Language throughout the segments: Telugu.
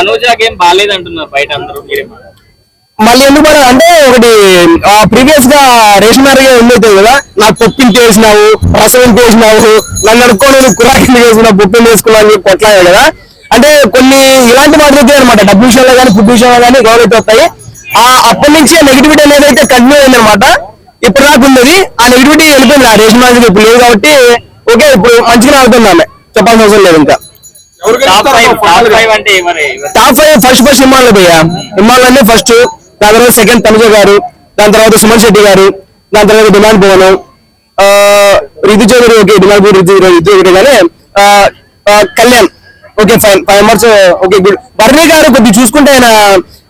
తనుజ గేమ్ బాగాలేదంటున్నారు బయట అందరూ. మళ్ళీ ఎందుకు పడదు అంటే ఒకటి ప్రీవియస్ గా రేషన్ గారి ఉండేది కదా, నాకు పొప్పింటి వేసినావు, రసం వేసినావు, నన్ను అడుక్కోని కురాకి వేసినావు, పొప్పింటి వేసుకున్నావు అని చెప్పి కొట్లాడే కదా. అంటే కొన్ని ఇలాంటి మాటలు వచ్చాయి అనమాట, డబ్బు విషయంలో కానీ ఫుడ్ విషయంలో కానీ గౌరవ వస్తాయి. అప్పటి నుంచి నెగిటివిటీ అనేది అయితే కంటిన్యూ అయింది అనమాట. ఇప్పుడు దాకా ఉండేది ఆ నెగిటివిటీ వెళ్ళిపోయింది. ఆ రేషన్ మార్కెట్ ఇప్పుడు లేదు కాబట్టి ఓకే, ఇప్పుడు మంచిగా ఆడుతుంది ఆమె, చెప్పాల్సిన అవసరం లేదు. ఇంకా టాప్ 5 ఫస్ట్ హిమాలయ భయ్యా. హిమాలయ ఫస్ట్, దాని తర్వాత సెకండ్ తనుజ గారు, దాని తర్వాత సుమన్ శెట్టి గారు, దాని తర్వాత demand Bhavan, Ritu Chowdary okay, demand Ritu ఒకటి కానీ Kalyan okay fine 5 members okay good. బర్నీ గారు కొద్దిగా చూసుకుంటే ఆయన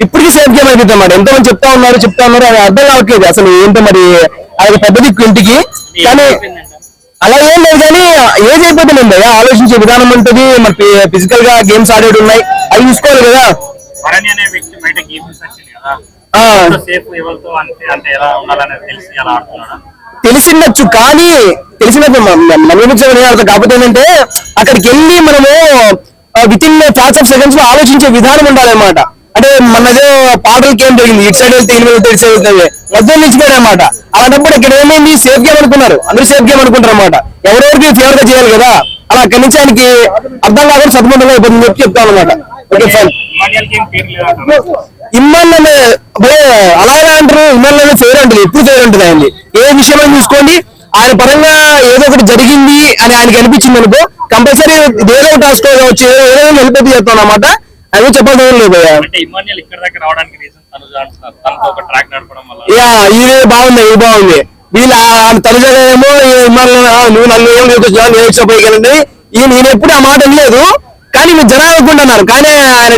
ఇప్పటికీ సేఫ్ గేమ్ అయిపోతుంది అన్నమాట. ఎంతమంది చెప్తా ఉన్నారు అది అర్థం కావట్లేదు అసలు ఏంటో మరి. ఆయన పెద్ద దిక్కు ఇంటికి, కానీ అలా ఏం లేదు. కానీ ఏజ్ అయిపోతుంది భయ్యా, ఆలోచించే విధానం ఉంటుంది. మరి ఫిజికల్ గా గేమ్స్ ఆడేవి ఉన్నాయి, అవి చూసుకోవాలి కదా. తెలిసిండొచ్చు కానీ కాకపోతే ఏంటంటే అక్కడికి వెళ్ళి మనము with in fraction of seconds లో ఆలోచించే విధానం ఉండాలన్నమాట. అంటే మనదో పాటలకి ఏం జరిగింది, ఇటు సైడ్ వెళ్తే ఇటు సైడ్ వెళ్తే మధ్య నిలిచిపోయాడు అనమాట. అలాంటప్పుడు ఇక్కడ ఏమైంది, సేఫ్ గేమ్ అనుకున్నారు, అందరూ సేఫ్ గేమ్ అనుకుంటారు అనమాట. ఎవరెవరికి ఫేవర్ గా చేయాలి కదా, అలా అక్కడి నుంచి ఆయనకి అర్థం కాకుండా సతమతంగా అయిపోతుంది చెప్పి చెప్తాను అనమాట. Okay fine. ఇమ్మాన్ అలాగే అంటారు, ఇమ్మాన్ ఫేవర్ ఉంటుంది, ఎప్పుడు ఫేవర్ ఉంటుంది ఆయనది. ఏ విషయమో చూసుకోండి, ఆయన పరంగా ఏదో ఒకటి జరిగింది అని ఆయనకి అనిపించింది అనుకో, కంపల్సరీ ఏదో ఒక టాస్క్ కావచ్చు, ఏదో వెళ్ళిపోతే చెప్తాను అనమాట. అది చెప్పాల్సిన లేదు. ఇదే బాగుంది, ఇది బాగుంది. వీళ్ళు తనుజ ఏమో నువ్వు నన్ను ఏం నేర్చుకోపోయగలండి, ఈయన ఎప్పుడు ఆ మాట వినలేదు. కానీ మీరు జనాలు అనుకుంటున్నారు, కానీ ఆయన